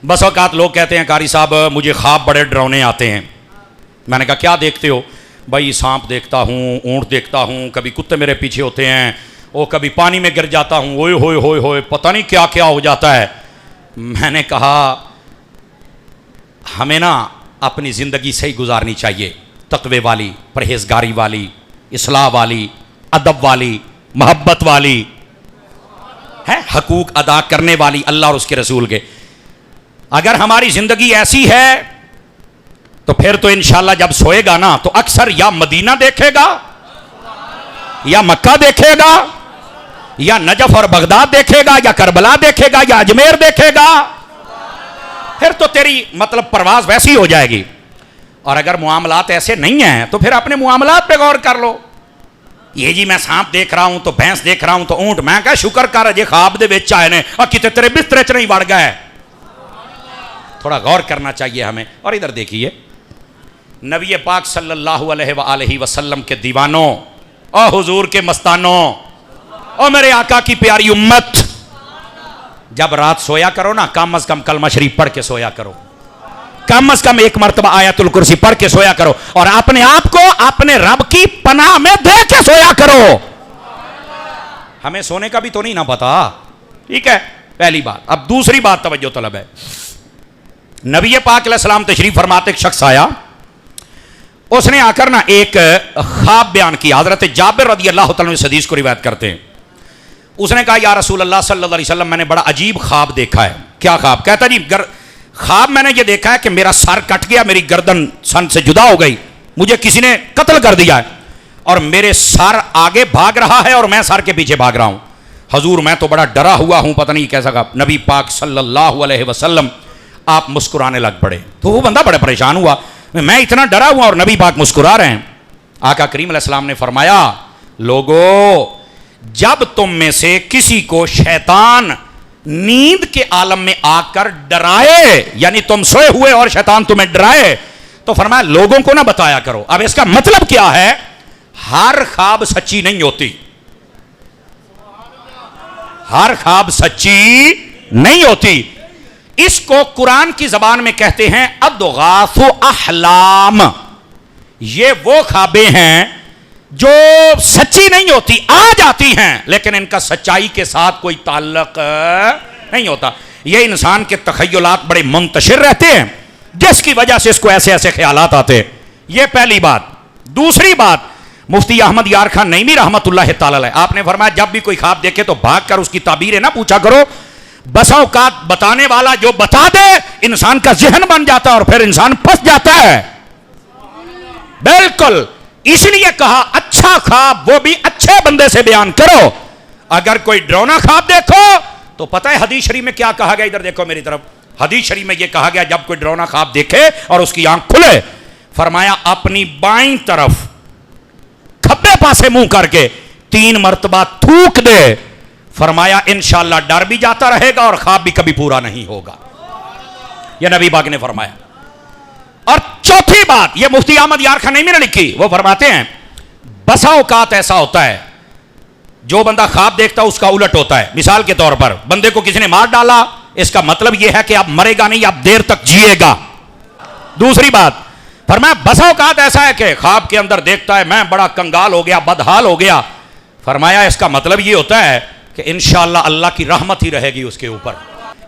بس اوقات لوگ کہتے ہیں قاری صاحب مجھے خواب بڑے ڈراؤنے آتے ہیں. میں نے کہا کیا دیکھتے ہو؟ بھائی سانپ دیکھتا ہوں, اونٹ دیکھتا ہوں, کبھی کتے میرے پیچھے ہوتے ہیں, وہ کبھی پانی میں گر جاتا ہوں, اوئے ہوئے ہوئے ہوئے پتہ نہیں کیا کیا ہو جاتا ہے. میں نے کہا ہمیں نا اپنی زندگی صحیح گزارنی چاہیے, تقوی والی, پرہیزگاری والی, اصلاح والی, ادب والی, محبت والی ہے, حقوق ادا کرنے والی اللہ اور اس کے رسول کے. اگر ہماری زندگی ایسی ہے تو پھر تو انشاءاللہ جب سوئے گا نا تو اکثر یا مدینہ دیکھے گا, یا مکہ دیکھے گا, یا نجف اور بغداد دیکھے گا, یا کربلا دیکھے گا, یا اجمیر دیکھے گا. پھر تو تیری مطلب پرواز ویسی ہو جائے گی. اور اگر معاملات ایسے نہیں ہیں تو پھر اپنے معاملات پہ غور کر لو. یہ جی میں سانپ دیکھ رہا ہوں تو بھینس دیکھ رہا ہوں تو اونٹ, میں کہا شکر کر جے خواب دے وچ آئے نے اور کتے تیرے بسترے چ نہیں وڑ گئے. تھوڑا غور کرنا چاہیے ہمیں. اور ادھر دیکھیے نبی پاک صلی اللہ علیہ وآلہ وسلم کے دیوانوں اور حضور کے مستانوں اور میرے آقا کی پیاری امت, جب رات سویا کرو نا کم از کم کلمہ شریف پڑھ کے سویا کرو, کم از کم ایک مرتبہ آیت الکرسی پڑھ کے سویا کرو, اور اپنے آپ کو اپنے رب کی پناہ میں دے کے سویا کرو. ہمیں سونے کا بھی تو نہیں نہ پتا, ٹھیک ہے, پہلی بات. اب دوسری بات توجہ طلب ہے. نبی پاک علیہ السلام تشریف فرماتے ایک شخص آیا, اس نے آ کر نا ایک خواب بیان کیا. حضرت جابر رضی اللہ تعالیٰ اس حدیث کو روایت کرتے ہیں. اس نے کہا یا رسول اللہ صلی اللہ علیہ وسلم میں نے بڑا عجیب خواب دیکھا ہے. کیا خواب؟ کہتا جی خواب میں نے یہ دیکھا ہے کہ میرا سر کٹ گیا, میری گردن سن سے جدا ہو گئی, مجھے کسی نے قتل کر دیا ہے, اور میرے سر آگے بھاگ رہا ہے اور میں سر کے پیچھے بھاگ رہا ہوں. حضور میں تو بڑا ڈرا ہوا ہوں, پتہ نہیں کیسا. نبی پاک صلی اللہ علیہ وسلم آپ مسکرانے لگ پڑے. تو وہ بندہ بڑا پریشان ہوا, میں اتنا ڈرا ہوا اور نبی پاک مسکرا رہے ہیں. آقا کریم علیہ السلام نے فرمایا لوگو, جب تم میں سے کسی کو شیطان نیند کے عالم میں آ کر ڈرائے, یعنی تم سوئے ہوئے اور شیطان تمہیں ڈرائے, تو فرمایا لوگوں کو نہ بتایا کرو. اب اس کا مطلب کیا ہے؟ ہر خواب سچی نہیں ہوتی, ہر خواب سچی نہیں ہوتی. اس کو قرآن کی زبان میں کہتے ہیں اضغاث احلام. یہ وہ خوابیں ہیں جو سچی نہیں ہوتی, آ جاتی ہیں لیکن ان کا سچائی کے ساتھ کوئی تعلق نہیں ہوتا. یہ انسان کے تخیلات بڑے منتشر رہتے ہیں جس کی وجہ سے اس کو ایسے ایسے خیالات آتے ہیں. یہ پہلی بات. دوسری بات, مفتی احمد یار خان نعیمی رحمت اللہ تعالی علیہ, آپ نے فرمایا جب بھی کوئی خواب دیکھے تو بھاگ کر اس کی تعبیریں نہ پوچھا کرو. بسا اوقات بتانے والا جو بتا دے انسان کا ذہن بن جاتا ہے اور پھر انسان پھنس جاتا ہے. بالکل اس لیے کہا اچھا خواب وہ بھی اچھے بندے سے بیان کرو. اگر کوئی ڈرونا خواب دیکھو تو پتہ ہے حدیث شریف میں کیا کہا گیا؟ ادھر دیکھو میری طرف. حدیث شریف میں یہ کہا گیا جب کوئی ڈرونا خواب دیکھے اور اس کی آنکھ کھلے, فرمایا اپنی بائیں طرف کھبے پاسے منہ کر کے 3 مرتبہ تھوک دے. فرمایا انشاءاللہ ڈر بھی جاتا رہے گا اور خواب بھی کبھی پورا نہیں ہوگا. یہ نبی پاک نے فرمایا. اور چوتھی بات, یہ مفتی احمد یار خان نعیمی نے لکھی, وہ فرماتے ہیں بسا اوقات ایسا ہوتا ہے جو بندہ خواب دیکھتا ہے اس کا الٹ ہوتا ہے. مثال کے طور پر بندے کو کسی نے مار ڈالا, اس کا مطلب یہ ہے کہ اب مرے گا نہیں, اب دیر تک جیے گا. دوسری بات فرمایا بسا اوقات ایسا ہے کہ خواب کے اندر دیکھتا ہے میں بڑا کنگال ہو گیا, بدحال ہو گیا. فرمایا اس کا مطلب یہ ہوتا ہے کہ انشاءاللہ اللہ کی رحمت ہی رہے گی اس کے اوپر.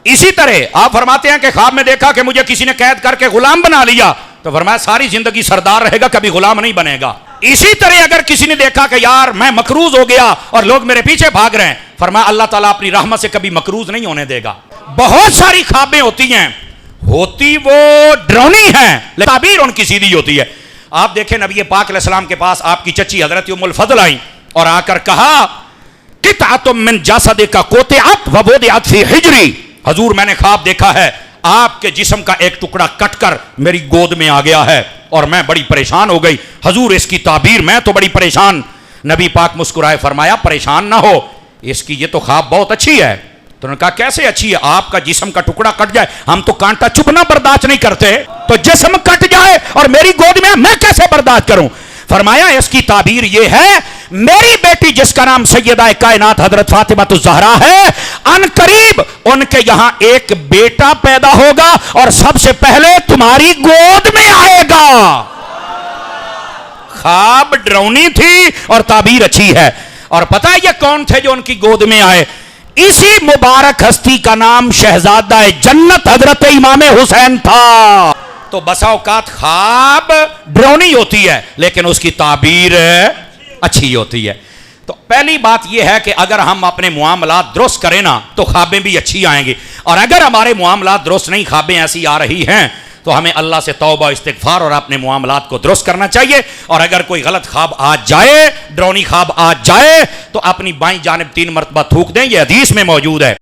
اسی طرح آپ فرماتے ہیں کہ خواب میں دیکھا کہ مجھے کسی نے قید کر کے غلام بنا لیا, تو فرمایا ساری زندگی سردار رہے گا, کبھی غلام نہیں بنے گا. اسی طرح اگر کسی نے دیکھا کہ یار میں مقروض ہو گیا اور لوگ میرے پیچھے بھاگ رہے ہیں, فرمایا اللہ تعالیٰ اپنی رحمت سے کبھی مقروض نہیں ہونے دے گا. بہت ساری خوابیں ہوتی ہیں, ہوتی وہ ڈرونی ہیں لیکن تعبیر ان کی سیدھی ہوتی ہے. آپ دیکھیں نبی پاک علیہ السلام کے پاس آپ کی چچی حضرت ام الفضل آئیں اور آ کر کہا قطعۃ من جسدک قطعت ووضعت فی حجری. حضور میں نے خواب دیکھا ہے آپ کے جسم کا ایک ٹکڑا کٹ کر میری گود میں آ گیا ہے اور میں بڑی پریشان ہو گئی. حضور اس کی تعبیر, میں تو بڑی پریشان. نبی پاک مسکرائے, فرمایا پریشان نہ ہو, اس کی یہ تو خواب بہت اچھی ہے. تو انہوں نے کہا کیسے اچھی ہے؟ آپ کا جسم کا ٹکڑا کٹ جائے, ہم تو کانٹا چبھنا برداشت نہیں کرتے, تو جسم کٹ جائے اور میری گود میں کیسے برداشت کروں؟ فرمایا اس کی تعبیر یہ ہے میری بیٹی جس کا نام سیدہ کائنات حضرت فاطمہ الزہرا ہے، ان قریب ان کے یہاں ایک بیٹا پیدا ہوگا اور سب سے پہلے تمہاری گود میں آئے گا۔ خواب ڈراؤنی تھی اور تعبیر اچھی ہے۔ اور پتہ ہے یہ کون تھے جو ان کی گود میں آئے؟ اسی مبارک ہستی کا نام شہزادہ جنت حضرت امام حسین تھا۔ تو بسا اوقات خواب ڈراؤنی ہوتی ہے لیکن اس کی تعبیر اچھی ہوتی ہے۔ تو پہلی بات یہ ہے کہ اگر ہم اپنے معاملات درست کریں نا تو خوابیں بھی اچھی آئیں گی، اور اگر ہمارے معاملات درست نہیں، خوابیں ایسی آ رہی ہیں تو ہمیں اللہ سے توبہ استغفار اور اپنے معاملات کو درست کرنا چاہیے۔ اور اگر کوئی غلط خواب آ جائے، ڈراؤنی خواب آ جائے، تو اپنی بائیں جانب 3 مرتبہ تھوک دیں، یہ حدیث میں موجود ہے۔